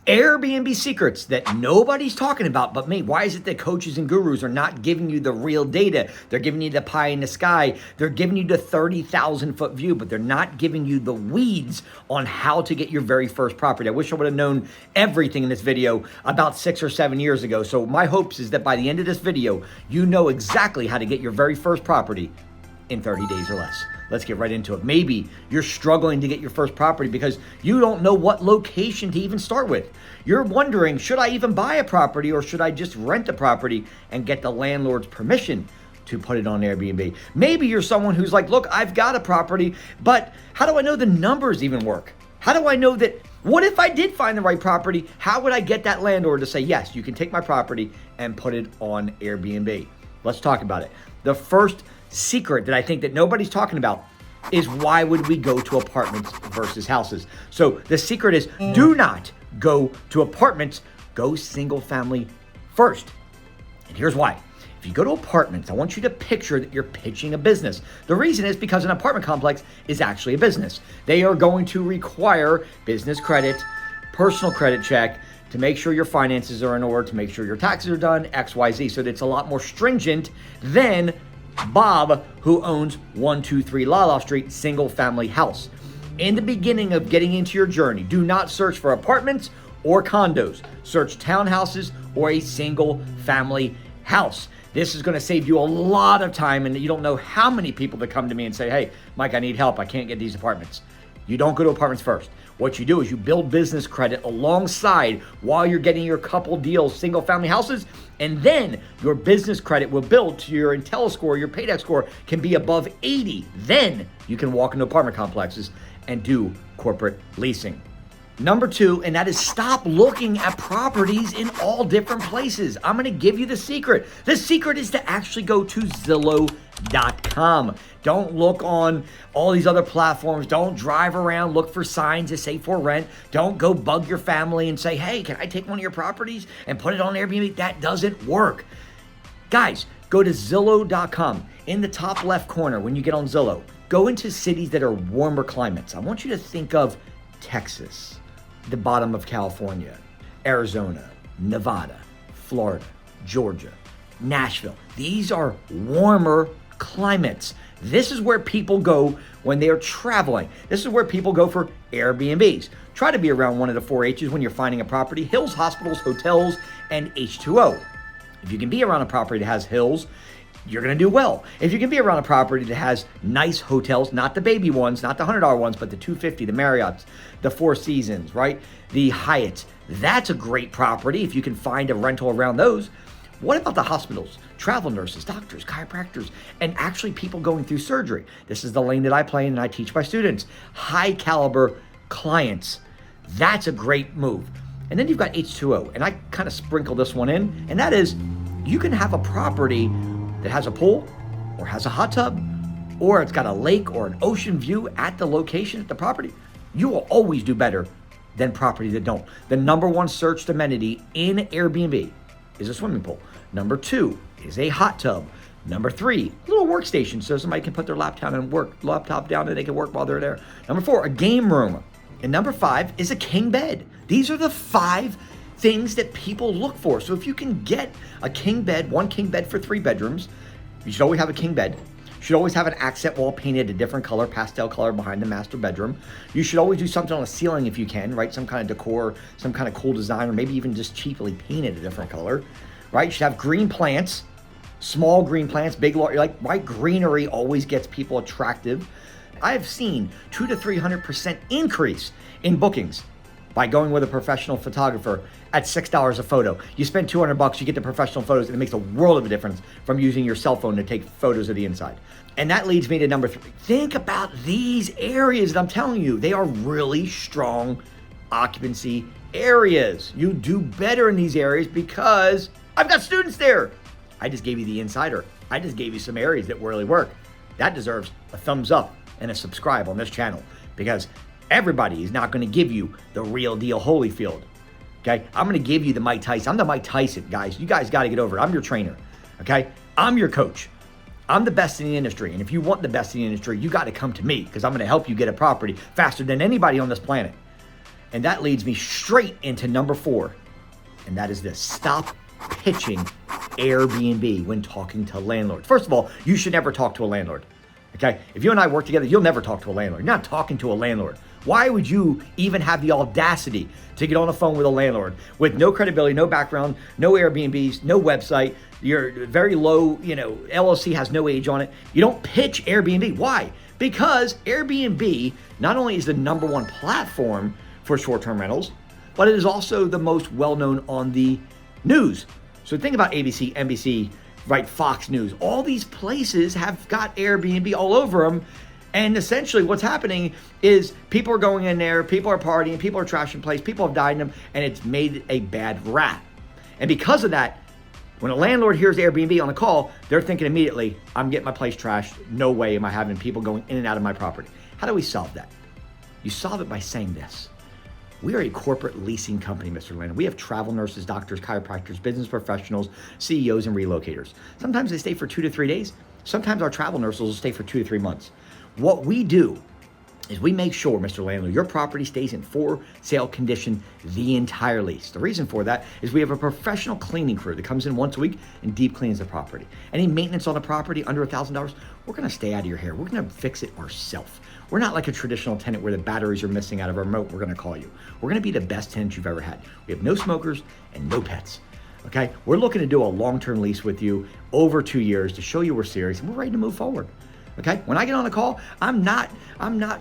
Airbnb secrets that nobody's talking about but me. Why is it that coaches and gurus are not giving you the real data? They're giving you the pie in the sky. They're giving you the 30,000 foot view, but they're not giving you the weeds on how to get your very first property. I wish I would have known everything in this video about 6 or 7 years ago. So my hopes is that by the end of this video, you know exactly how to get your very first property in 30 days or less. Let's get right into it. Maybe you're struggling to get your first property because you don't know what location to even start with. You're wondering, should I even buy a property or should I just rent a property and get the landlord's permission to put it on Airbnb? Maybe you're someone who's like, look, I've got a property, but how do I know the numbers even work? How do I know that, what if I did find the right property? How would I get that landlord to say, yes, you can take my property and put it on Airbnb? Let's talk about it. The first secret that I think that nobody's talking about is why would we go to apartments versus houses? So the secret is do not go to apartments, go single family first. And here's why. If you go to apartments, I want you to picture that you're pitching a business. The reason is because an apartment complex is actually a business. They are going to require business credit, personal credit check, to make sure your finances are in order, to make sure your taxes are done, X, Y, Z. So it's a lot more stringent than Bob, who owns 123 Lala Street, single family house. In the beginning of getting into your journey, do not search for apartments or condos. Search townhouses or a single family house. This is going to save you a lot of time, and you don't know how many people that come to me and say, hey, Mike, I need help. I can't get these apartments. You don't go to apartments first. What you do is you build business credit alongside while you're getting your couple deals, single family houses, and then your business credit will build to your IntelliScore, your Paydex score can be above 80. Then you can walk into apartment complexes and do corporate leasing. Number 2, and that is stop looking at properties in all different places. I'm going to give you the secret. The secret is to actually go to Zillow.com. Don't look on all these other platforms. Don't drive around, look for signs that say for rent. Don't go bug your family and say, hey, can I take one of your properties and put it on Airbnb? That doesn't work. Guys, go to Zillow.com. In the top left corner, when you get on Zillow, go into cities that are warmer climates. I want you to think of Texas, the bottom of California, Arizona, Nevada, Florida, Georgia, Nashville. These are warmer climates. This is where people go when they are traveling. This is where people go for Airbnbs. Try to be around one of the 4 H's when you're finding a property: hills, hospitals, hotels, and H2O. If you can be around a property that has hills, you're going to do well. If you can be around a property that has nice hotels, not the baby ones, not the $100 ones, but the $250, the Marriott's, the Four Seasons, right? The Hyatts. That's a great property if you can find a rental around those. What about the hospitals, travel nurses, doctors, chiropractors, and actually people going through surgery? This is the lane that I play in and I teach my students. High caliber clients. That's a great move. And then you've got H2O, and I kind of sprinkle this one in, and that is you can have a property that has a pool or has a hot tub or it's got a lake or an ocean view at the location at the property. You will always do better than properties that don't. The number 1 searched amenity in Airbnb is a swimming pool. Number 2 is a hot tub. Number 3, a little workstation so somebody can put their laptop down and they can work while they're there. Number 4, a game room. And number 5 is a king bed. These are the 5 things that people look for. So if you can get a king bed, 1 king bed for 3 bedrooms, you should always have a king bed. You should always have an accent wall painted a different color, pastel color behind the master bedroom. You should always do something on the ceiling if you can, right? Some kind of decor, some kind of cool design, or maybe even just cheaply painted a different color, right? You should have green plants, small green plants, big, large, like, right? Greenery always gets people attractive. I have seen 200 to 300% increase in bookings by going with a professional photographer at $6 a photo. You spend $200, you get the professional photos, and it makes a world of a difference from using your cell phone to take photos of the inside. And that leads me to number 3. Think about these areas that I'm telling you. They are really strong occupancy areas. You do better in these areas because I've got students there. I just gave you the insider. I just gave you some areas that really work. That deserves a thumbs up and a subscribe on this channel because everybody is not going to give you the real deal Holyfield. Okay? I'm going to give you the Mike Tyson. I'm the Mike Tyson, guys. You guys got to get over it. I'm your trainer. Okay? I'm your coach. I'm the best in the industry. And if you want the best in the industry, you got to come to me because I'm going to help you get a property faster than anybody on this planet. And that leads me straight into number 4. And that is this: stop pitching Airbnb when talking to landlords. First of all, you should never talk to a landlord. Okay? If you and I work together, you'll never talk to a landlord. You're not talking to a landlord. Why would you even have the audacity to get on the phone with a landlord with no credibility, no background, no Airbnbs, no website? You're very low, LLC has no age on it. You don't pitch Airbnb. Why? Because Airbnb not only is the number 1 platform for short-term rentals, but it is also the most well-known on the news. So think about ABC, NBC, right? Fox News. All these places have got Airbnb all over them. And essentially what's happening is people are going in there, people are partying, people are trashing the place, people have died in them, and it's made a bad rap. And because of that, when a landlord hears Airbnb on a call, they're thinking immediately, I'm getting my place trashed. No way am I having people going in and out of my property. How do we solve that? You solve it by saying this: we are a corporate leasing company, Mr. Landlord. We have travel nurses, doctors, chiropractors, business professionals, CEOs, and relocators. Sometimes they stay for 2 to 3 days. Sometimes our travel nurses will stay for 2 to 3 months. What we do is we make sure, Mr. Landlord, your property stays in for sale condition the entire lease. The reason for that is we have a professional cleaning crew that comes in once a week and deep cleans the property. Any maintenance on the property under $1,000, we're gonna stay out of your hair. We're gonna fix it ourselves. We're not like a traditional tenant where the batteries are missing out of a remote. We're gonna call you. We're gonna be the best tenant you've ever had. We have no smokers and no pets. Okay? We're looking to do a long-term lease with you over 2 years to show you we're serious and we're ready to move forward. Okay? When I get on a call, I'm not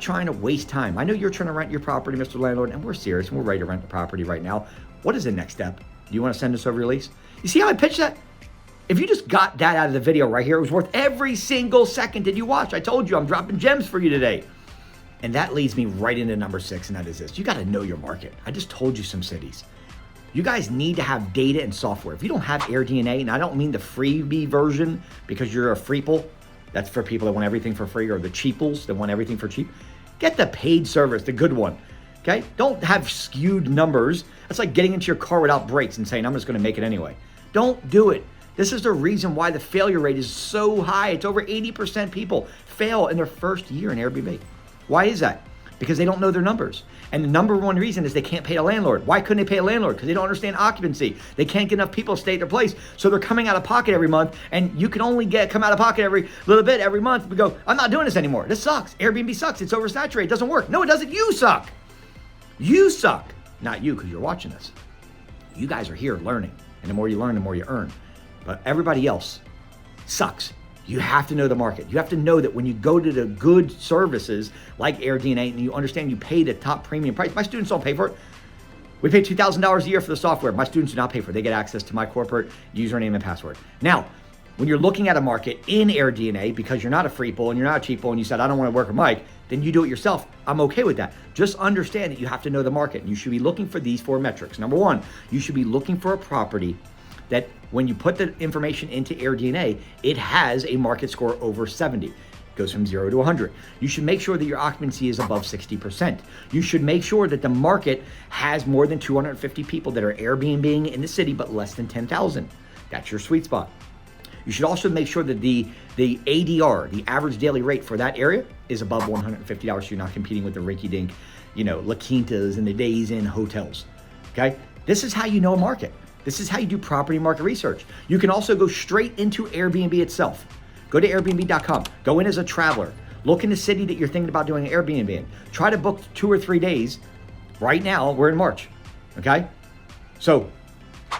trying to waste time. I know you're trying to rent your property, Mr. Landlord, and we're serious and we're ready to rent the property right now. What is the next step? Do you want to send us over your lease? You see how I pitched that? If you just got that out of the video right here, it was worth every single second that you watch. I told you I'm dropping gems for you today. And that leads me right into number 6, and that is this: you got to know your market. I just told you some cities. You guys need to have data and software. If you don't have AirDNA, and I don't mean the freebie version because you're a freeple, that's for people that want everything for free, or the cheaples that want everything for cheap. Get the paid service, the good one, okay? Don't have skewed numbers. That's like getting into your car without brakes and saying, I'm just gonna make it anyway. Don't do it. This is the reason why the failure rate is so high. It's over 80% people fail in their first year in Airbnb. Why is that? Because they don't know their numbers. And the number 1 reason is they can't pay a landlord. Why couldn't they pay a landlord? Because they don't understand occupancy. They can't get enough people to stay at their place. So they're coming out of pocket every month, and you can only come out of pocket every little bit every month. We go, I'm not doing this anymore. This sucks. Airbnb sucks. It's oversaturated. It doesn't work. No, it doesn't. You suck. You suck. Not you, because you're watching this. You guys are here learning. And the more you learn, the more you earn. But everybody else sucks. You have to know the market. You have to know that when you go to the good services like AirDNA and you understand you pay the top premium price. My students don't pay for it. We pay $2,000 a year for the software. My students do not pay for it. They get access to my corporate username and password. Now, when you're looking at a market in AirDNA, because you're not a freeple and you're not a cheapo and you said, I don't want to work with Mike, then you do it yourself. I'm okay with that. Just understand that you have to know the market. And you should be looking for these 4 metrics. Number 1, you should be looking for a property that when you put the information into AirDNA, it has a market score over 70. It goes from 0 to 100. You should make sure that your occupancy is above 60%. You should make sure that the market has more than 250 people that are Airbnb-ing in the city, but less than 10,000. That's your sweet spot. You should also make sure that the ADR, the average daily rate for that area, is above $150, so you're not competing with the rinky-dink, La Quintas and the Days Inn hotels, okay? This is how you know a market. This is how you do property market research. You can also go straight into Airbnb itself. Go to Airbnb.com. Go in as a traveler. Look in the city that you're thinking about doing an Airbnb in. Try to book 2 or 3 days. Right now, we're in March, okay? So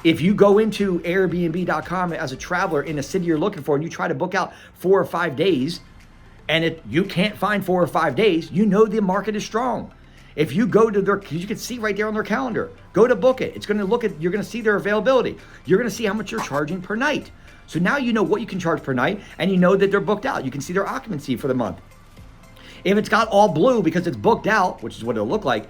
if you go into Airbnb.com as a traveler in a city you're looking for and you try to book out 4 or 5 days and you can't find 4 or 5 days, you know the market is strong. If you go to their, you can see right there on their calendar, go to book it. It's going to look at, you're going to see their availability. You're going to see how much you're charging per night. So now you know what you can charge per night and you know that they're booked out. You can see their occupancy for the month. If it's got all blue because it's booked out, which is what it'll look like,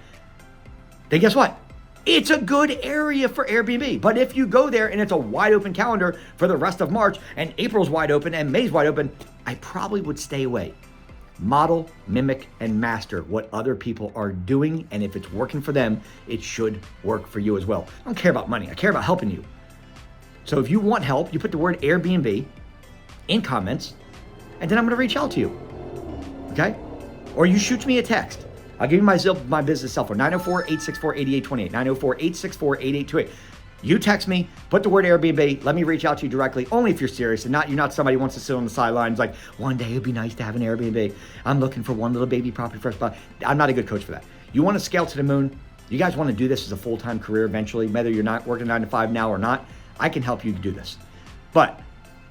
then guess what? It's a good area for Airbnb. But if you go there and it's a wide open calendar for the rest of March and April's wide open and May's wide open, I probably would stay away. Model, mimic, and master what other people are doing. And if it's working for them, it should work for you as well. I don't care about money. I care about helping you. So if you want help, you put the word Airbnb in comments, and then I'm going to reach out to you. Okay? Or you shoot me a text. I'll give you my business cell phone, 904-864-8828, 904-864-8828. You text me, put the word Airbnb, let me reach out to you directly, only if you're serious and you're not somebody who wants to sit on the sidelines like, one day it'd be nice to have an Airbnb. I'm looking for one little baby property first. But I'm not a good coach for that. You want to scale to the moon? You guys want to do this as a full-time career eventually, whether you're not working 9 to 5 now or not, I can help you do this. But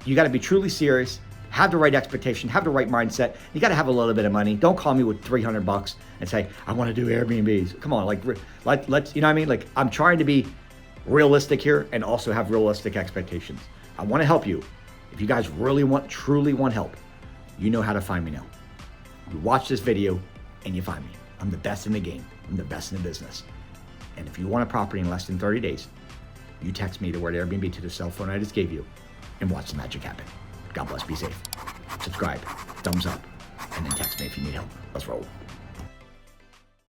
you got to be truly serious, have the right expectation, have the right mindset. You got to have a little bit of money. Don't call me with $300 and say, I want to do Airbnbs. Come on, let's, you know what I mean? Like, I'm trying to be realistic here and also have realistic expectations. I want to help you. If you guys truly want help, you know how to find me now. You watch this video and you find me. I'm the best in the game. I'm the best in the business. And if you want a property in less than 30 days, you text me the word Airbnb to the cell phone I just gave you and watch the magic happen. God bless, be safe. Subscribe, thumbs up, and then text me if you need help. Let's roll.